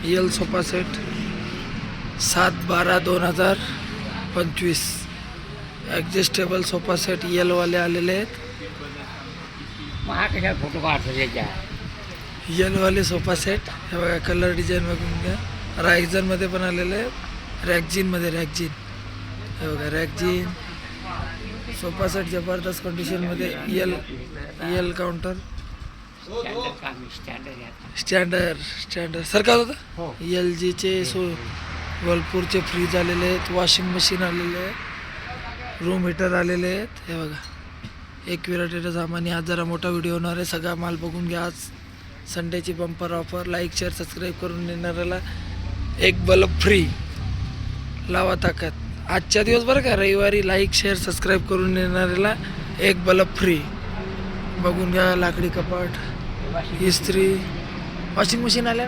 L sofa set 7/12/2025 adjustable sofa set यलवाले आलेले आहेत. फोटो काढतो यलवाले सोफा सेट हे बघा, कलर डिझाईन बघून घ्या. रॅक्झनमध्ये पण आलेले आहेत, रॅक्झिनमध्ये रॅक्झिन हे बघा, रॅक्झिन सोफा सेट जबरदस्त कंडिशनमध्ये. यल काउंटर स्टँडर्ड सरकार होतं. एल जीचे वर्लपूलचे फ्रीज आलेले आहेत, वॉशिंग मशीन आलेले आहे, रूम हीटर आलेले आहेत. हे बघा, एक विराटेचा सामान. आज जरा मोठा व्हिडिओ होणार आहे, सगळा माल बघून घ्या. आज संडेची bumper offer. Like share subscribe करून येणाऱ्याला एक बल्ब फ्री. लावा ताकद. आजच्या दिवस बरं का, रविवारी लाईक शेअर सबस्क्राईब करून येणाऱ्याला एक बल्ब फ्री. बघून घ्या. लाकडी कपाट, इस्त्री, वॉशिंग मशीन आल्या.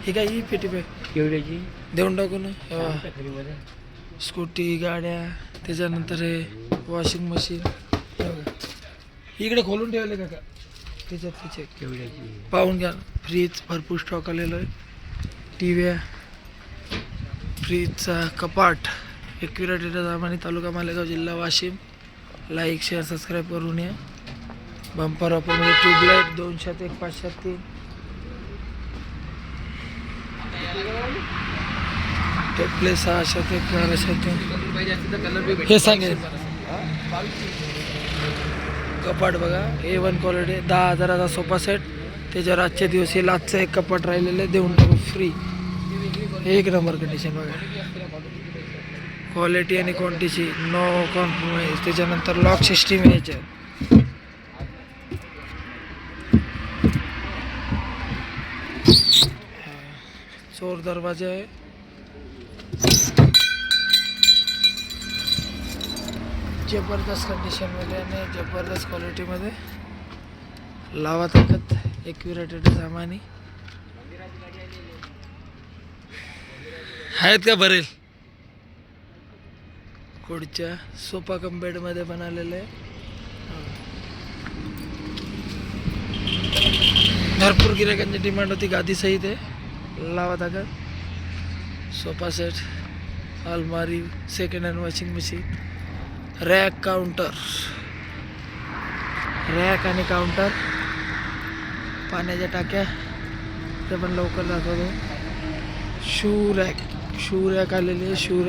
हे काय, ही पेटी बॅग केवढ्याची देऊन टाकून. स्कूटी, गाड्या, त्याच्यानंतर हे वॉशिंग मशीन इकडे खोलून ठेवले का त्याच्यात त्याचे केवढ्याची पाहून घ्या. फ्रीज भरपूर स्टॉक आलेलो आहे. टीव्या, फ्रीजचा कपाट. एकविरा डेटा सामानी, तालुका मालेगाव, जिल्हा वाशिम. लाईक शेअर सबस्क्राईब करून या. बंपर ऑफरमध्ये ट्यूबलाईट 201 503. टेपले 601 1203. हे सांगेल कपाट बघा, A1 क्वालिटी. 10,000चा sofa set. त्याच्यावर आजचे दिवस हे लाचचं एक कपाट राहिलेलं आहे, देऊन टाकू फ्री. एक नंबर कंडिशन बघा, क्वालिटी आणि क्वांटिटी नो कॉम्प्रोमाइज. त्याच्यानंतर लॉक सिस्टीम आहे याच्यात. चोर दरवाजा आहे. जबरदस्त कंडिशनमध्ये आणि जबरदस्त क्वालिटीमध्ये. लावा ताकद. एकविरा सामानी आहेत का भरेल. खुर्च्या सोफा कम बेडमध्ये बनवलेले आहे. भरपूर गिरायकांची डिमांड होती, गादी सहित आहे. लावा ताकद. सोफा सेट, अलमारी, second hand washing machine, rack, counter, rack आणि काउंटर, पाण्याच्या टाक्या ते पण लवकर दाखवतो. शू रॅक आलेली आहे. शू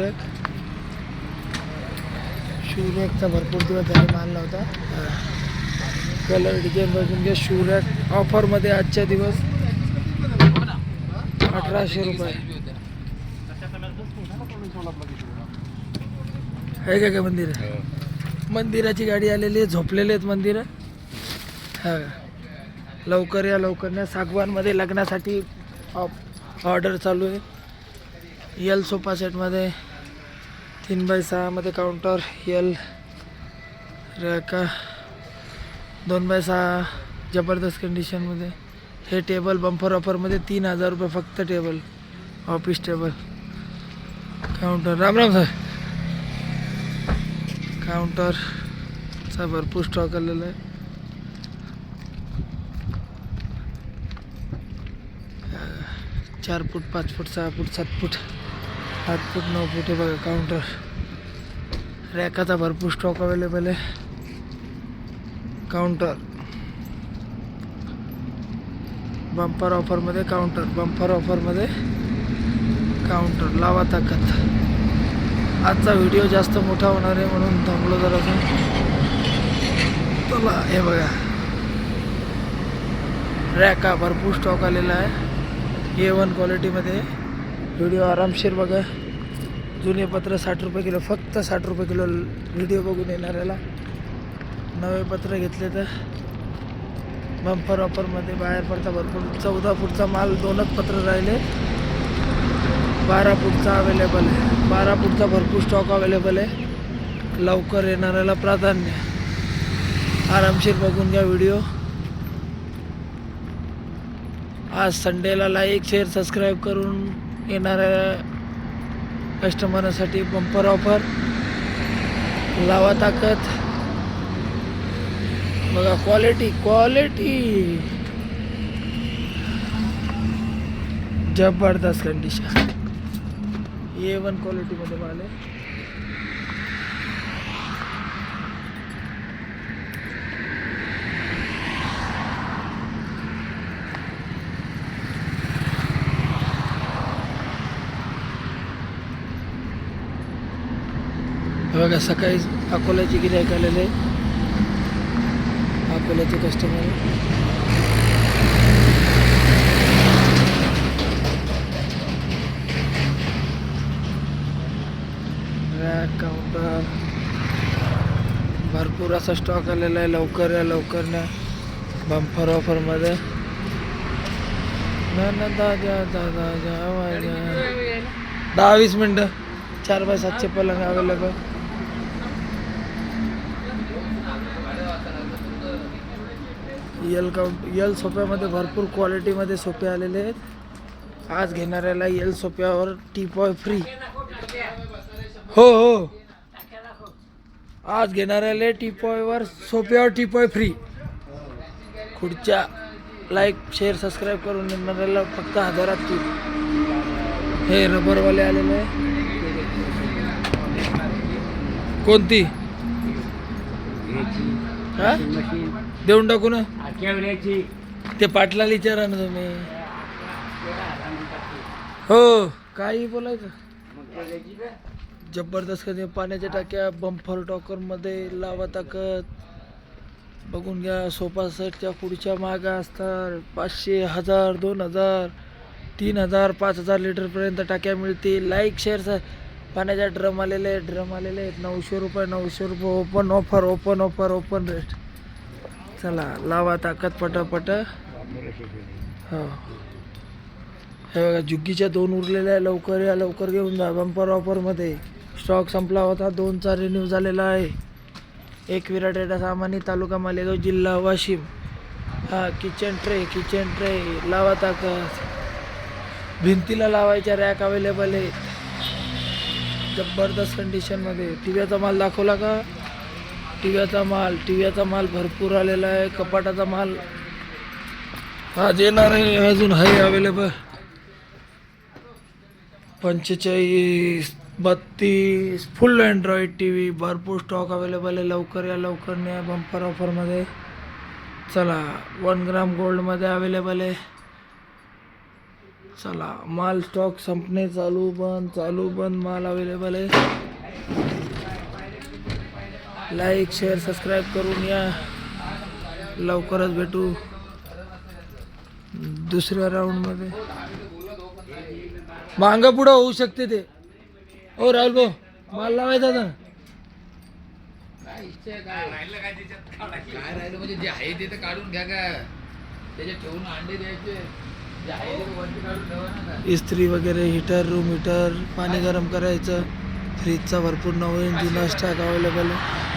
रॅकचा भरपूर दिवस झाले माल नव्हता. कलर डिझाईन बघून घ्या. शू रॅक ऑफरमध्ये आजच्या दिवस 1800 रुपये आहे. काय मंदिर आहे, मंदिराची गाडी आलेली आहे. झोपलेले आहेत मंदिर. हां, लवकर या, लवकर नाही. सागवानमध्ये लग्नासाठी ऑर्डर चालू आहे. यल सोफा सेटमध्ये 3x6 मध्ये काउंटर, यल रॅका 2x6 जबरदस्त कंडिशनमध्ये. हे टेबल बंपर ऑफरमध्ये 3,000 रुपये फक्त. Table, office table, counter. Ram Ram sir. काउंटरचा भरपूर स्टॉक आलेला आहे. 4 फूट 5 फूट 6 फूट 7 फूट 8 फूट 9 फूट हे बघा काउंटर. रॅकाचा भरपूर स्टॉक अवेलेबल आहे. काउंटर बंपर ऑफरमध्ये. बंपर ऑफरमध्ये काउंटर. लावा ताकद. आजचा व्हिडिओ जास्त मोठा होणार आहे म्हणून थांबलो जरा. चला, हे बघा रॅका भरपूर स्टॉक आलेला आहे. A1 क्वालिटीमध्ये. व्हिडिओ आरामशीर बघा. जुने पत्र 60 रुपये किलो, फक्त 60 रुपये किलो. व्हिडिओ बघून येणाऱ्याला. नवे पत्र घेतले तर बंपर ऑफरमध्ये बाहेर पडता भरपूर. 14 फूटचा माल 2च पत्र राहिले. 12 फूटचा अवेलेबल आहे. 12 फूटचा भरपूर स्टॉक अवेलेबल आहे. लवकर येणाऱ्याला प्राधान्य. आरामशीर बघून घ्या व्हिडिओ. आज संडेला लाईक शेअर सबस्क्राईब करून येणाऱ्या कस्टमरसाठी बंपर ऑफर. लावा ताकद. बघा क्वालिटी जबरदस्त कंडिशन, A1 क्वालिटीमध्ये माल आहे. बघा सकाळी अकोल्याचे गिऱ्हाईक आलेले, अकोल्याचे कस्टमर. रॅक काउंटर भरपूर असा स्टॉक आलेला आहे. लवकर या लवकर न्या, बंपर ऑफरमध्ये. ना ना दादा दादा 10-20 मिनटं. 4x7चे पलंग अवेलेबल. यल सोफ्यामध्ये भरपूर क्वालिटीमध्ये सोफे आलेले आहेत. आज घेणाऱ्याला यल सोफ्यावर टीपॉय फ्री. हो हो, आज घेणाऱ्याला टीपॉयवर सोफ्यावर टीपॉय फ्री. खुर्च्या लाईक शेअर सबस्क्राईब करून घेणाऱ्याला फक्त 1000 ती. हे रबरवाले आलेले आहे. कोणती हा देऊन टाकू ना, ते पाटलाला विचारा ना तुम्ही. हो काही बोलायचं. जबरदस्त कधी पाण्याच्या टाक्या बंपर टॉकरमध्ये लावा ताकद. बघून घ्या. सोफा सेटच्या पुढच्या मागा असतात 500, 1000, 2000, 3000, 5000 लिटरपर्यंत टाक्या मिळतील. Like share. पाण्याच्या ड्रम आलेले आहेत, 900 रुपये. 900 रुपये open offer, open offer, open rate. चला लावा ताकद पटापट. हो हे बघा जुग्गीच्या 2 उरलेल्या आहे. लवकर या लवकर घेऊन जा. बंपर ऑफरमध्ये स्टॉक संपला होता. 2चा रिन्यू झालेला आहे. एक विराट एटा सामानी, तालुका मालेगाव, जिल्हा वाशिम. हा किचन ट्रे लावा ताकद. भिंतीला लावायच्या रॅक अवेलेबल आहेत जबरदस्त कंडिशनमध्ये. टीव्हीचा माल दाखवला का? टीव्हीचा माल भरपूर आलेला आहे. कपाटाचा माल आज येणार आहे, अजून आहे अवेलेबल. 45, 32 फुल अँड्रॉइड टीव्ही भरपूर स्टॉक अवेलेबल आहे. लवकर या लवकर न्या. बंपर ऑफरमध्ये. चला 1 ग्राम गोल्डमध्ये अवेलेबल आहे. चला माल स्टॉक संपणे चालू बंद माल अवेलेबल आहे. लाईक शेअर सबस्क्राईब करून या. लवकरच भेटू दुसऱ्या राऊंडमध्ये. मागं पुढं होऊ शकते ते. हो राहुल भाऊ माल लावायचा ना. काय राहिलं म्हणजे जे आहे ते तर काढून घ्या का, त्याच्यात ठेवून अंडे द्यायचे. जे आहे ते वरती काढून ठेवा ना. इस्त्री वगैरे, हीटर, रूम हीटर, पाणी गरम करायचं. फ्रीजचा भरपूर नवीन जुना स्टॉक अवेलेबल आहे.